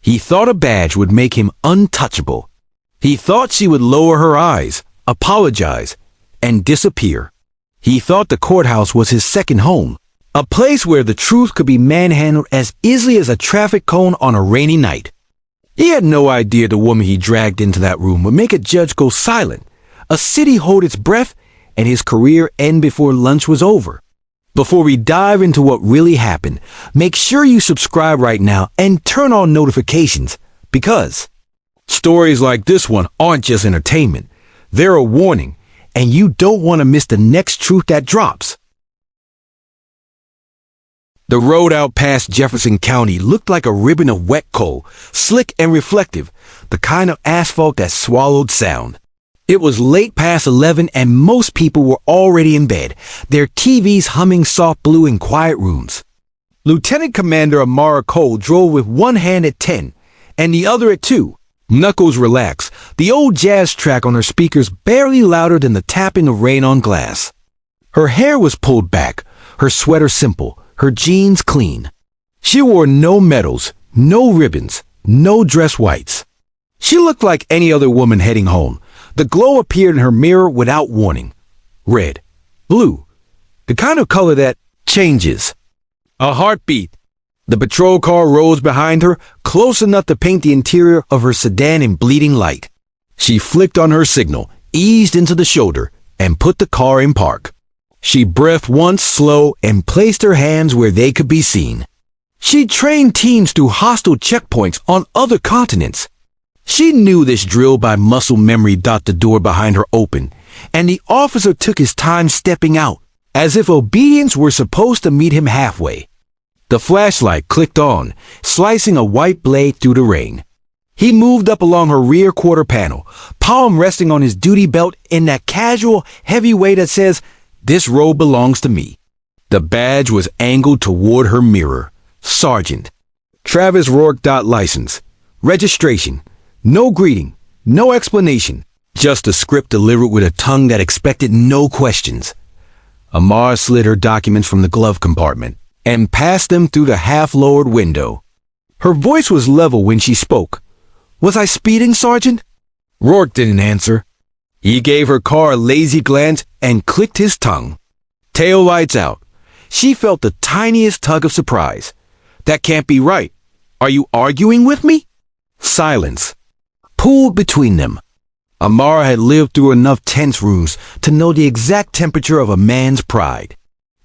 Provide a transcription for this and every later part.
He thought a badge would make him untouchable. He thought she would lower her eyes, apologize, and disappear. He thought the courthouse was his second home, a place where the truth could be manhandled as easily as a traffic cone on a rainy night. He had no idea the woman he dragged into that room would make a judge go silent, a city hold its breath, and his career end before lunch was over. Before we dive into what really happened, make sure you subscribe right now and turn on notifications, because stories like this one aren't just entertainment. They're a warning, and you don't want to miss the next truth that drops. The road out past Jefferson County looked like a ribbon of wet coal, slick and reflective, the kind of asphalt that swallowed sound. It was late past 11 and most people were already in bed, their TVs humming soft blue in quiet rooms. Lieutenant Commander Amara Cole drove with one hand at 10 and the other at 2. Knuckles relaxed, the old jazz track on her speakers barely louder than the tapping of rain on glass. Her hair was pulled back, her sweater simple, her jeans clean. She wore no medals, no ribbons, no dress whites. She looked like any other woman heading home. The glow appeared in her mirror without warning. Red, blue, the kind of color that changes. A heartbeat. The patrol car rose behind her, close enough to paint the interior of her sedan in bleeding light. She flicked on her signal, eased into the shoulder, and put the car in park. She breathed once slow and placed her hands where they could be seen. She trained teams through hostile checkpoints on other continents. She knew this drill by muscle memory. The door behind her opened, and the officer took his time stepping out, as if obedience were supposed to meet him halfway. The flashlight clicked on, slicing a white blade through the rain. He moved up along her rear quarter panel, palm resting on his duty belt in that casual, heavy way that says, "This road belongs to me." The badge was angled toward her mirror. Sergeant. Travis Rourke. License. Registration. No greeting. No explanation. Just a script delivered with a tongue that expected no questions. Amara slid her documents from the glove compartment and passed them through the half-lowered window. Her voice was level when she spoke. "Was I speeding, Sergeant?" Rourke didn't answer. He gave her car a lazy glance and clicked his tongue. Tail lights out. She felt the tiniest tug of surprise. "That can't be right. Are you arguing with me?" Silence pooled between them. Amara had lived through enough tense rooms to know the exact temperature of a man's pride.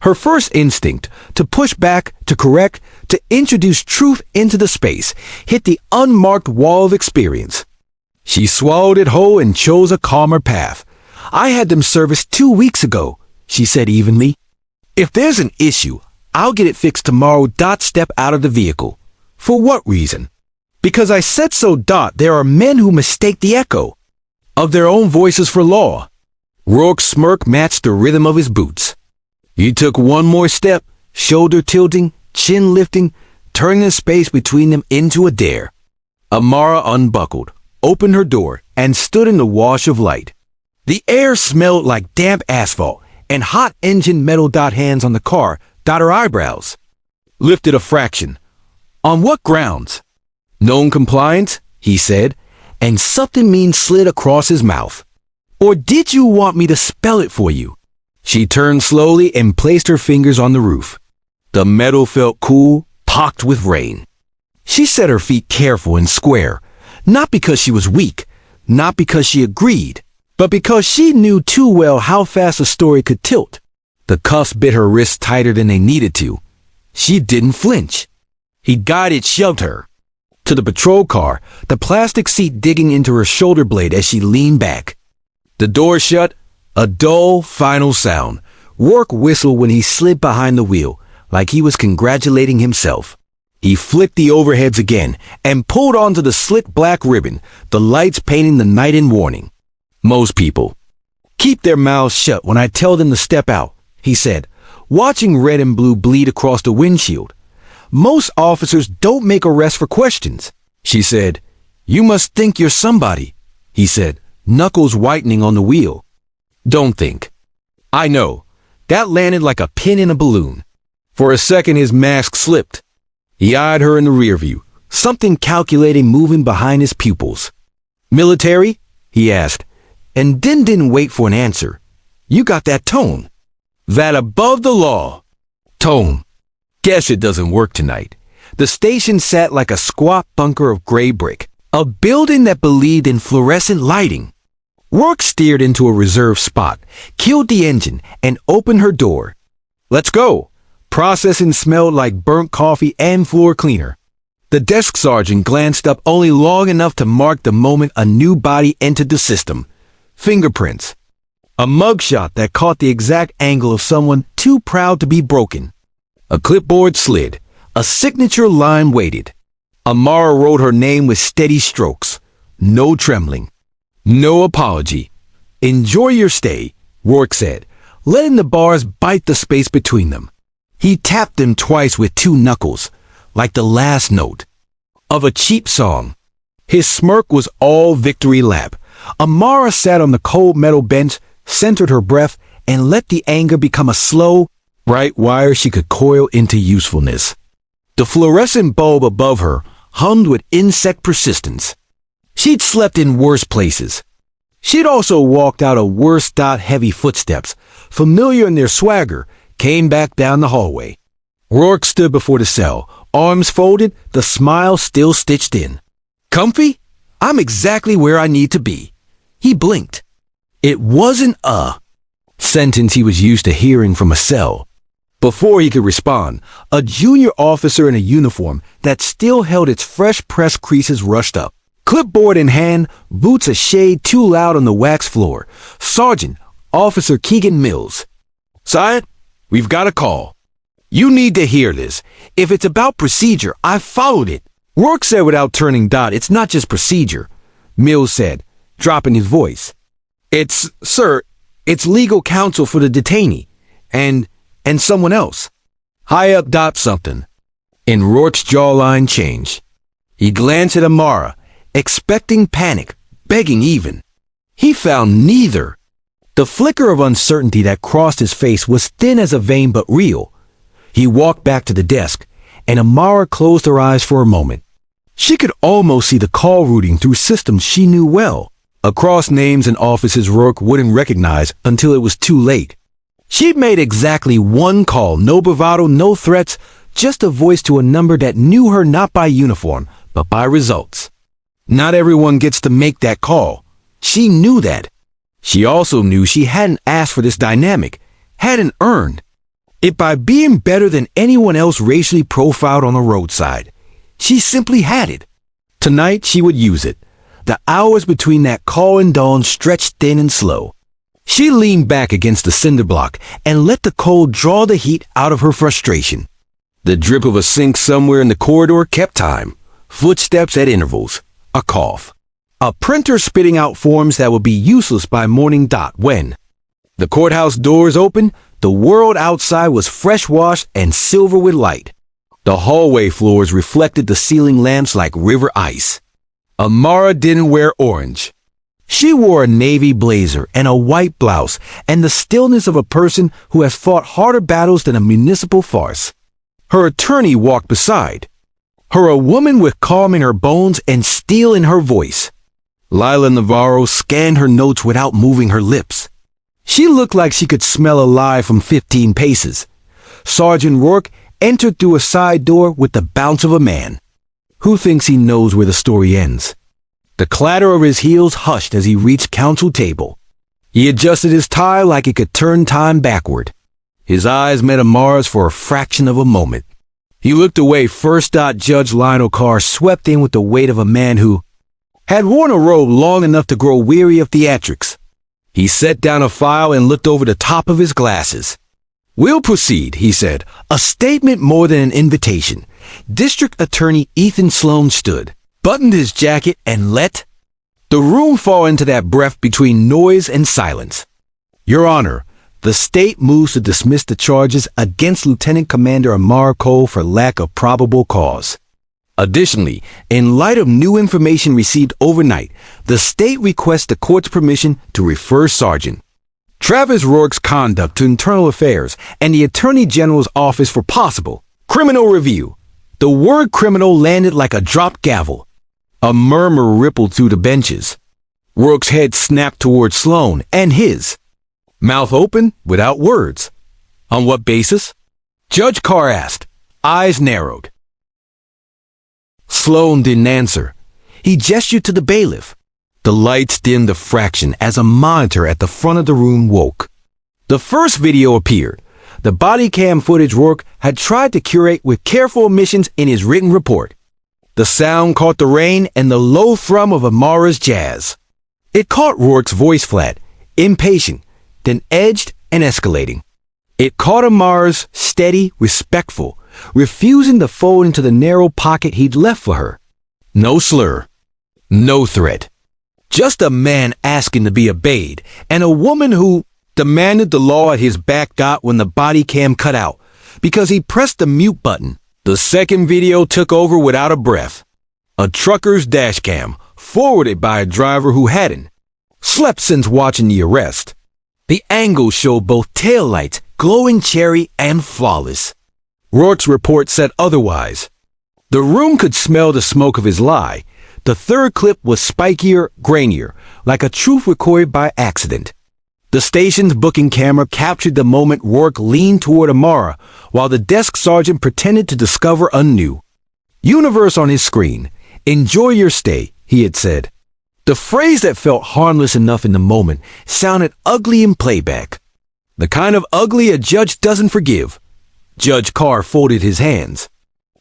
Her first instinct, to push back, to correct, to introduce truth into the space, hit the unmarked wall of experience. She swallowed it whole and chose a calmer path. "I had them serviced 2 weeks ago," she said evenly. "If there's an issue, I'll get it fixed tomorrow. Step out of the vehicle." "For what reason?" "Because I said so. There are men who mistake the echo of their own voices for law." Rourke's smirk matched the rhythm of his boots. He took one more step, shoulder tilting, chin lifting, turning the space between them into a dare. Amara unbuckled, opened her door, and stood in the wash of light. The air smelled like damp asphalt, and hot engine metal. Hands on the car. Her eyebrows lifted a fraction. "On what grounds?" "Known compliance," he said, and something mean slid across his mouth. "Or did you want me to spell it for you?" She turned slowly and placed her fingers on the roof. The metal felt cool, pocked with rain. She set her feet careful and square, not because she was weak, not because she agreed, but because she knew too well how fast a story could tilt. The cuffs bit her wrists tighter than they needed to. She didn't flinch. He guided, shoved her to the patrol car, the plastic seat digging into her shoulder blade as she leaned back. The door shut, a dull, final sound. Rourke whistled when he slid behind the wheel, like he was congratulating himself. He flicked the overheads again and pulled onto the slick black ribbon, the lights painting the night in warning. "Most people keep their mouths shut when I tell them to step out," he said, watching red and blue bleed across the windshield. "Most officers don't make arrests for questions," she said. "You must think you're somebody," he said, knuckles whitening on the wheel. "Don't think." "I know." That landed like a pin in a balloon. For a second his mask slipped. He eyed her in the rear view, something calculating moving behind his pupils. "Military?" he asked, and then didn't wait for an answer. "You got that tone. That above the law tone. Guess it doesn't work tonight." The station sat like a squat bunker of gray brick, a building that believed in fluorescent lighting. Rourke steered into a reserved spot, killed the engine, and opened her door. "Let's go." Processing smelled like burnt coffee and floor cleaner. The desk sergeant glanced up only long enough to mark the moment a new body entered the system. Fingerprints. A mugshot that caught the exact angle of someone too proud to be broken. A clipboard slid. A signature line waited. Amara wrote her name with steady strokes. No trembling. No apology. "Enjoy your stay," Rourke said, letting the bars bite the space between them. He tapped them twice with two knuckles, like the last note of a cheap song. His smirk was all victory lap. Amara sat on the cold metal bench, centered her breath, and let the anger become a slow, bright wire she could coil into usefulness. The fluorescent bulb above her hummed with insect persistence. She'd slept in worse places. She'd also walked out of worse. Heavy footsteps, familiar in their swagger, came back down the hallway. Rourke stood before the cell, arms folded, the smile still stitched in. "Comfy? I'm exactly where I need to be." He blinked. It wasn't a sentence he was used to hearing from a cell. Before he could respond, a junior officer in a uniform that still held its fresh pressed creases rushed up. Clipboard in hand, boots a shade too loud on the wax floor. "Sergeant, Officer Keegan Mills." "Sire, we've got a call." "You need to hear this. If it's about procedure, I followed it." Rourke said without turning. "It's not just procedure," Mills said, dropping his voice. Sir, it's legal counsel for the detainee. And someone else. High up. Something." And Rourke's jawline changed. He glanced at Amara, expecting panic, begging even. He found neither. The flicker of uncertainty that crossed his face was thin as a vein but real. He walked back to the desk, and Amara closed her eyes for a moment. She could almost see the call routing through systems she knew well, across names and offices Rourke wouldn't recognize until it was too late. She'd made exactly one call, no bravado, no threats, just a voice to a number that knew her not by uniform, but by results. Not everyone gets to make that call. She knew that. She also knew she hadn't asked for this dynamic, hadn't earned it by being better than anyone else racially profiled on the roadside. She simply had it. Tonight she would use it. The hours between that call and dawn stretched thin and slow. She leaned back against the cinder block and let the cold draw the heat out of her frustration. The drip of a sink somewhere in the corridor kept time. Footsteps at intervals. A cough. A printer spitting out forms that would be useless by morning. When the courthouse doors opened, the world outside was fresh-washed and silver with light. The hallway floors reflected the ceiling lamps like river ice. Amara didn't wear orange. She wore a navy blazer and a white blouse, and the stillness of a person who has fought harder battles than a municipal farce. Her attorney walked beside her, a woman with calm in her bones and steel in her voice. Lila Navarro scanned her notes without moving her lips. She looked like she could smell a lie from 15 paces. Sergeant Rourke entered through a side door with the bounce of a man who thinks he knows where the story ends. The clatter of his heels hushed as he reached counsel table. He adjusted his tie like he could turn time backward. His eyes met Amara's for a fraction of a moment. He looked away first. Judge Lionel Carr swept in with the weight of a man who had worn a robe long enough to grow weary of theatrics. He set down a file and looked over the top of his glasses. "We'll proceed," he said, a statement more than an invitation. District Attorney Ethan Sloan stood, buttoned his jacket, and let the room fall into that breath between noise and silence. "Your Honor, the state moves to dismiss the charges against Lieutenant Commander Amara Cole for lack of probable cause. Additionally, in light of new information received overnight, the state requests the court's permission to refer Sergeant Travis Rourke's conduct to Internal Affairs and the Attorney General's office for possible criminal review." The word criminal landed like a dropped gavel. A murmur rippled through the benches. Rourke's head snapped toward Sloane and his. Mouth open, without words. On what basis? Judge Carr asked, eyes narrowed. Sloane didn't answer. He gestured to the bailiff. The lights dimmed a fraction as a monitor at the front of the room woke. The first video appeared. The Bodycam footage Rourke had tried to curate with careful omissions in his written report. The sound caught the rain and the low thrum of Amara's jazz. It caught Rourke's voice flat, impatient, then edged and escalating. It caught Amara's steady, respectful, refusing to fold into the narrow pocket he'd left for her. No slur. No threat. Just a man asking to be obeyed, and a woman who demanded the law at his back got when the body cam cut out, because he pressed the mute button. The second video took over without a breath. A trucker's dash cam, forwarded by a driver who hadn't slept since watching the arrest. The angle showed both taillights, glowing cherry and flawless. Rourke's report said otherwise. The room could smell the smoke of his lie. The third clip was spikier, grainier, like a truth recorded by accident. The station's booking camera captured the moment Rourke leaned toward Amara, while the desk sergeant pretended to discover a new universe on his screen. "Enjoy your stay," he had said. The phrase that felt harmless enough in the moment sounded ugly in playback. The kind of ugly a judge doesn't forgive. Judge Carr folded his hands.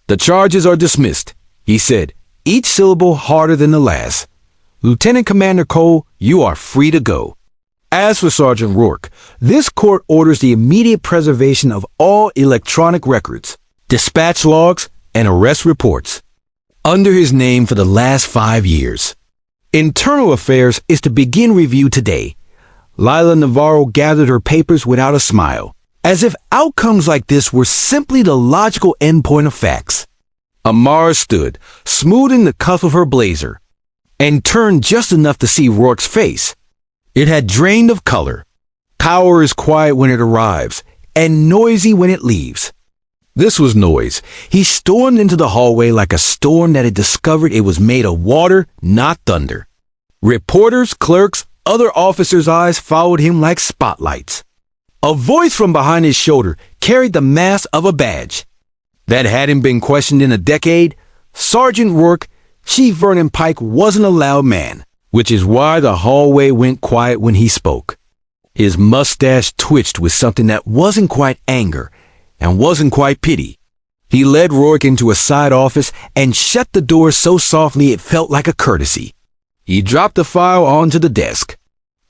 "The charges are dismissed," he said, each syllable harder than the last. "Lieutenant Commander Cole, you are free to go." As for Sergeant Rourke, this court orders the immediate preservation of all electronic records, dispatch logs, and arrest reports, under his name for the last 5 years. Internal Affairs is to begin review today. Lila Navarro gathered her papers without a smile, as if outcomes like this were simply the logical endpoint of facts. Amara stood, smoothing the cuff of her blazer, and turned just enough to see Rourke's face. It had drained of color. Power is quiet when it arrives, and noisy when it leaves. This was noise. He stormed into the hallway like a storm that had discovered it was made of water, not thunder. Reporters, clerks, other officers' eyes followed him like spotlights. A voice from behind his shoulder carried the mass of a badge. That hadn't been questioned in a decade. Sergeant Rourke, Chief Vernon Pike, wasn't a loud man, which is why the hallway went quiet when he spoke. His mustache twitched with something that wasn't quite anger and wasn't quite pity. He led Rourke into a side office and shut the door so softly it felt like a courtesy. He dropped the file onto the desk.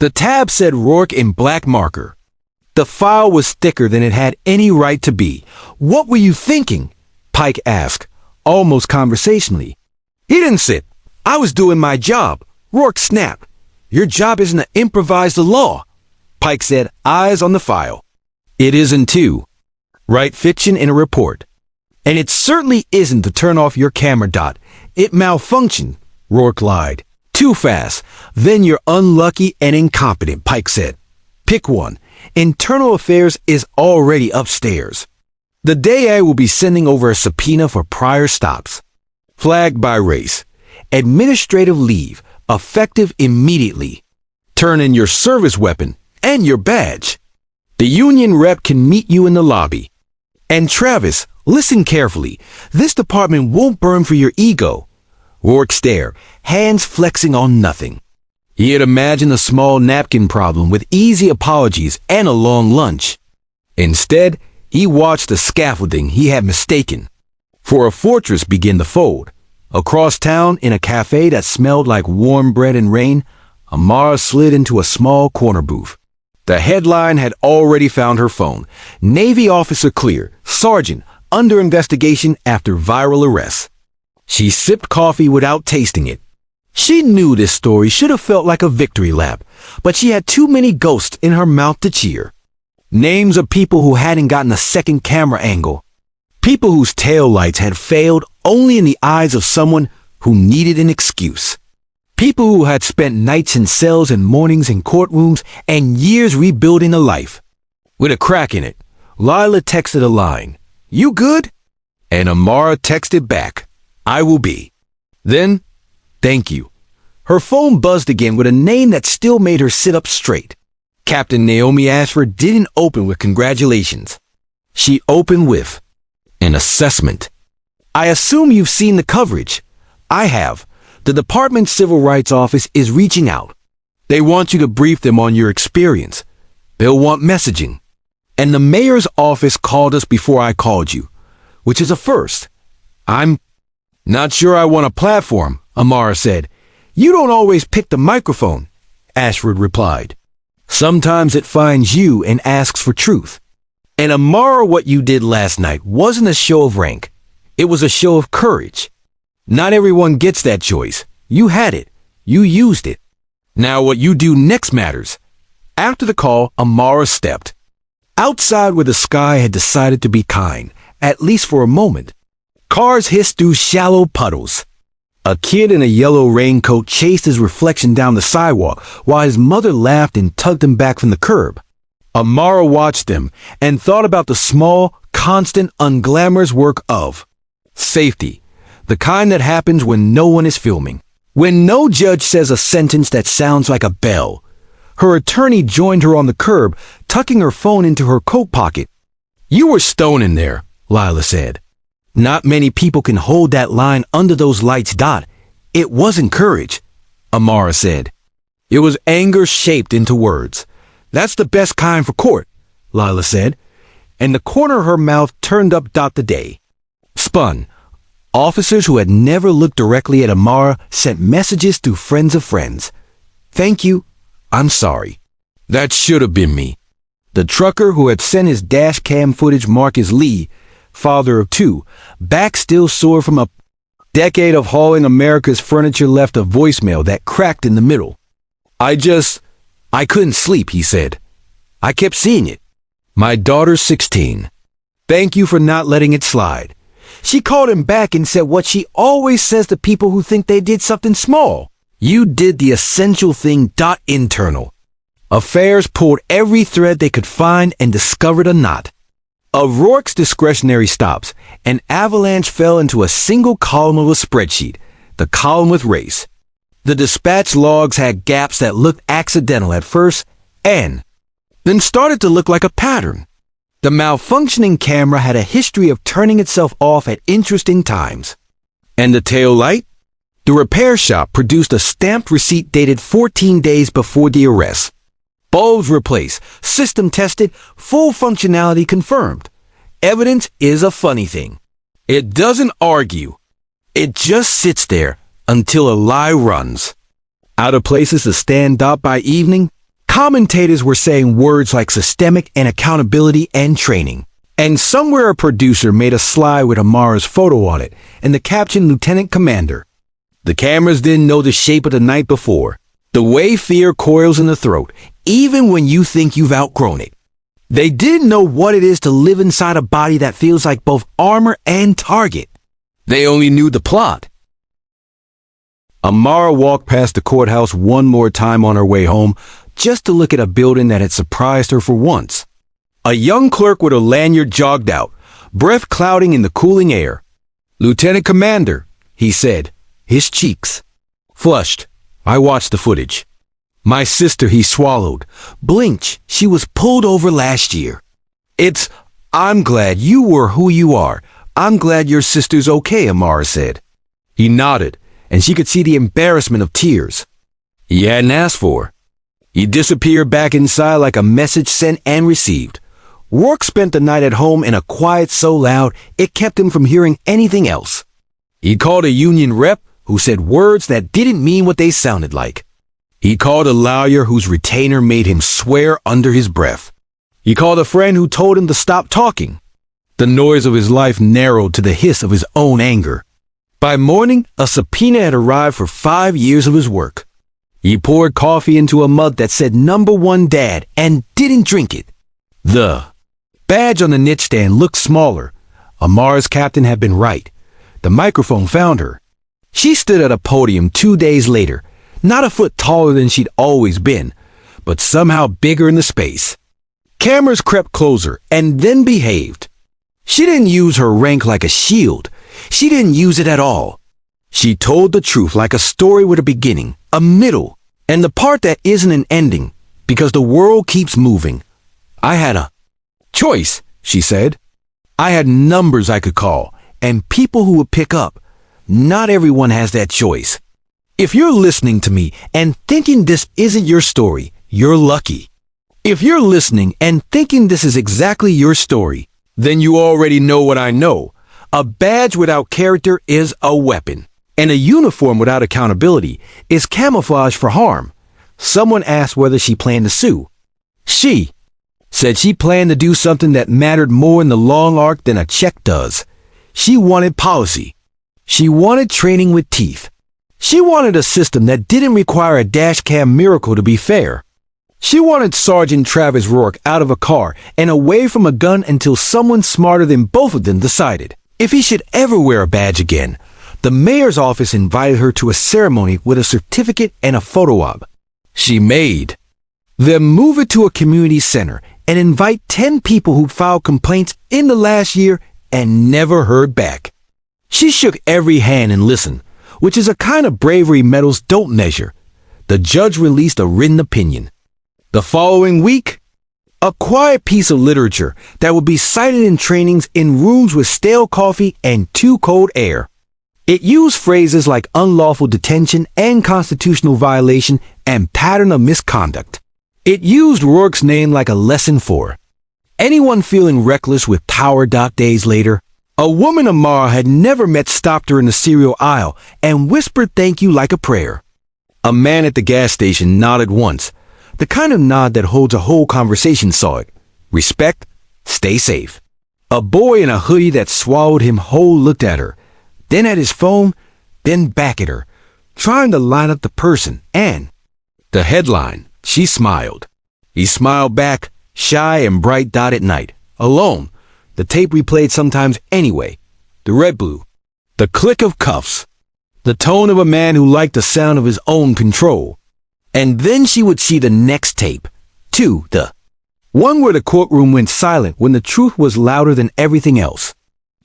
The tab said Rourke in black marker. The file was thicker than it had any right to be. "What were you thinking?" Pike asked, almost conversationally. "He didn't sit. I was doing my job." Rourke snapped. "Your job isn't to improvise the law," Pike said, eyes on the file. "It isn't to write fiction in a report. And it certainly isn't to turn off your camera dot. It malfunctioned," Rourke lied. "Too fast. Then you're unlucky and incompetent," Pike said. "Pick one. Internal Affairs is already upstairs. The DA will be sending over a subpoena for prior stops. Flagged by race. Administrative leave. Effective immediately. Turn in your service weapon and your badge. The union rep can meet you in the lobby. And Travis, listen carefully. This department won't burn for your ego." Rourke stared, hands flexing on nothing. He had imagined a small napkin problem with easy apologies and a long lunch. Instead, he watched the scaffolding he had mistaken for a fortress begin to fold. Across town, in a cafe that smelled like warm bread and rain, Amara slid into a small corner booth. The headline had already found her phone. "Navy officer clear. Sergeant under investigation after viral arrest." She sipped coffee without tasting it. She knew this story should have felt like a victory lap, but she had too many ghosts in her mouth to cheer. Names of people who hadn't gotten a second camera angle. People whose taillights had failed only in the eyes of someone who needed an excuse. People who had spent nights in cells and mornings in courtrooms and years rebuilding a life. With a crack in it, Lila texted a line. "You good?" And Amara texted back, "I will be." Then, "Thank you." Her phone buzzed again with a name that still made her sit up straight. Captain Naomi Ashford didn't open with congratulations. She opened with an assessment. "I assume you've seen the coverage." "I have. The Department's Civil Rights Office is reaching out. They want you to brief them on your experience. They'll want messaging. And the mayor's office called us before I called you, which is a first. I'm not sure I want a platform," Amara said. "You don't always pick the microphone," Ashford replied. "Sometimes it finds you and asks for truth." And Amara, what you did last night wasn't a show of rank. It was a show of courage. Not everyone gets that choice. You had it. You used it. Now what you do next matters. After the call, Amara stepped outside where the sky had decided to be kind, at least for a moment. Cars hissed through shallow puddles. A kid in a yellow raincoat chased his reflection down the sidewalk while his mother laughed and tugged him back from the curb. Amara watched them and thought about the small, constant, unglamorous work of safety, the kind that happens when no one is filming. When no judge says a sentence that sounds like a bell. Her attorney joined her on the curb, tucking her phone into her coat pocket. "You were stoning there," Lila said. "Not many people can hold that line under those lights. It wasn't courage," Amara said. It was anger shaped into words. "That's the best kind for court," Lila said, and the corner of her mouth turned up. The day spun. Officers who had never looked directly at Amara sent messages through friends of friends. "Thank you. I'm sorry. That should have been me." The trucker who had sent his dash cam footage, Marcus Lee, father of two, back still sore from a decade of hauling America's furniture, left a voicemail that cracked in the middle. I couldn't sleep," he said. "I kept seeing it. My daughter's 16. Thank you for not letting it slide." She called him back and said what she always says to people who think they did something small. "You did the essential thing. Internal affairs pulled every thread they could find and discovered a knot." Of Rourke's discretionary stops, an avalanche fell into a single column of a spreadsheet, the column with race. The dispatch logs had gaps that looked accidental at first and then started to look like a pattern. The malfunctioning camera had a history of turning itself off at interesting times. And the tail light? The repair shop produced a stamped receipt dated 14 days before the arrest. Bulbs replaced, system tested, full functionality confirmed. Evidence is a funny thing. It doesn't argue. It just sits there until a lie runs. Out of places to stand up by evening, commentators were saying words like systemic and accountability and training. And somewhere a producer made a slide with Amara's photo on it and the caption Lieutenant Commander. The cameras didn't know the shape of the night before. The way fear coils in the throat, even when you think you've outgrown it. They didn't know what it is to live inside a body that feels like both armor and target. They only knew the plot. Amara walked past the courthouse one more time on her way home, just to look at a building that had surprised her for once. A young clerk with a lanyard jogged out, breath clouding in the cooling air. "Lieutenant Commander," he said, his cheeks flushed. I watched the footage. "My sister," he swallowed. "Blinked. She was pulled over last year." I'm glad you were who you are. I'm glad your sister's okay," Amara said. He nodded, and she could see the embarrassment of tears he hadn't asked for. He disappeared back inside like a message sent and received. Rourke spent the night at home in a quiet so loud it kept him from hearing anything else. He called a union rep who said words that didn't mean what they sounded like. He called a lawyer whose retainer made him swear under his breath. He called a friend who told him to stop talking. The noise of his life narrowed to the hiss of his own anger. By morning, a subpoena had arrived for 5 years of his work. He poured coffee into a mug that said "Number 1 Dad" and didn't drink it. The badge on the nightstand looked smaller. Amara's captain had been right. The microphone found her. She stood at a podium 2 days later, not a foot taller than she'd always been, but somehow bigger in the space. Cameras crept closer and then behaved. She didn't use her rank like a shield. She didn't use it at all. She told the truth like a story with a beginning, a middle, and the part that isn't an ending, because the world keeps moving. I had a choice, she said. I had numbers I could call, and people who would pick up. Not everyone has that choice. If you're listening to me and thinking this isn't your story, you're lucky. If you're listening and thinking this is exactly your story, then you already know what I know. A badge without character is a weapon, and a uniform without accountability is camouflage for harm. Someone asked whether she planned to sue. She said she planned to do something that mattered more in the long arc than a check does. She wanted policy. She wanted training with teeth. She wanted a system that didn't require a dash cam miracle to be fair. She wanted Sergeant Travis Rourke out of a car and away from a gun until someone smarter than both of them decided if he should ever wear a badge again. The mayor's office invited her to a ceremony with a certificate and a photo op. She made them move it to a community center and invite 10 people who filed complaints in the last year and never heard back. She shook every hand and listened, which is a kind of bravery medals don't measure. The judge released a written opinion. The following week, a quiet piece of literature that would be cited in trainings in rooms with stale coffee and too cold air. It used phrases like unlawful detention and constitutional violation and pattern of misconduct. It used Rourke's name like a lesson for anyone feeling reckless with power. Days later, a woman Amara had never met stopped her in the cereal aisle and whispered thank you like a prayer. A man at the gas station nodded once, the kind of nod that holds a whole conversation saw it. Respect, stay safe. A boy in a hoodie that swallowed him whole looked at her, then at his phone, then back at her, trying to line up the person and the headline. She smiled. He smiled back, shy and bright. At night, alone, the tape replayed sometimes anyway, the red-blue, the click of cuffs, the tone of a man who liked the sound of his own control. And then she would see the next tape, too, the one where the courtroom went silent when the truth was louder than everything else.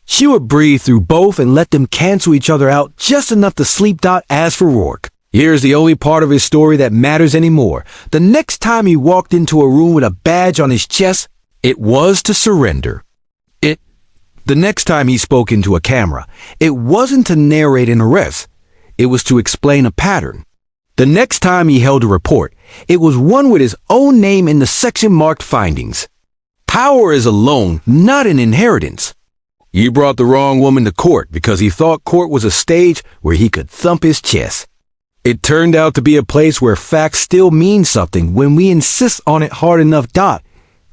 She would breathe through both and let them cancel each other out just enough to sleep. As for Rourke, here's the only part of his story that matters anymore. The next time he walked into a room with a badge on his chest, it was to surrender. The next time he spoke into a camera, it wasn't to narrate an arrest. It was to explain a pattern. The next time he held a report, it was one with his own name in the section marked findings. Power is a loan, not an inheritance. He brought the wrong woman to court because he thought court was a stage where he could thump his chest. It turned out to be a place where facts still mean something when we insist on it hard enough.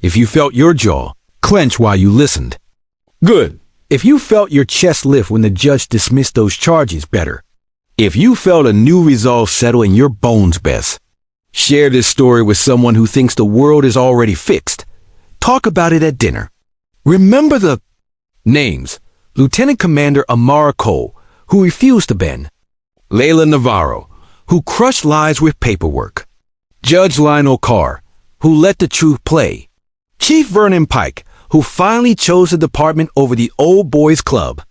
If you felt your jaw clench while you listened, good. If you felt your chest lift when the judge dismissed those charges, better. If you felt a new resolve settle in your bones, best. Share this story with someone who thinks the world is already fixed. Talk about it at dinner. Remember the names: Lieutenant Commander Amara Cole, who refused to bend; Layla Navarro, who crushed lies with paperwork; Judge Lionel Carr, who let the truth play; Chief Vernon Pike, who finally chose the department over the old boys club;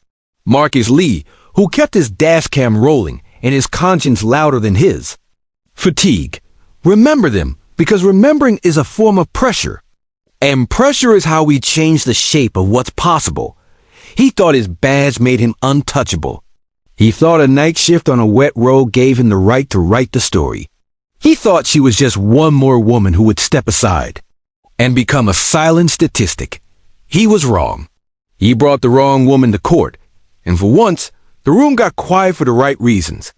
Marcus Lee, who kept his dash cam rolling and his conscience louder than his fatigue. Remember them, because remembering is a form of pressure. And pressure is how we change the shape of what's possible. He thought his badge made him untouchable. He thought a night shift on a wet road gave him the right to write the story. He thought she was just one more woman who would step aside and become a silent statistic. He was wrong. He brought the wrong woman to court, and for once, the room got quiet for the right reasons.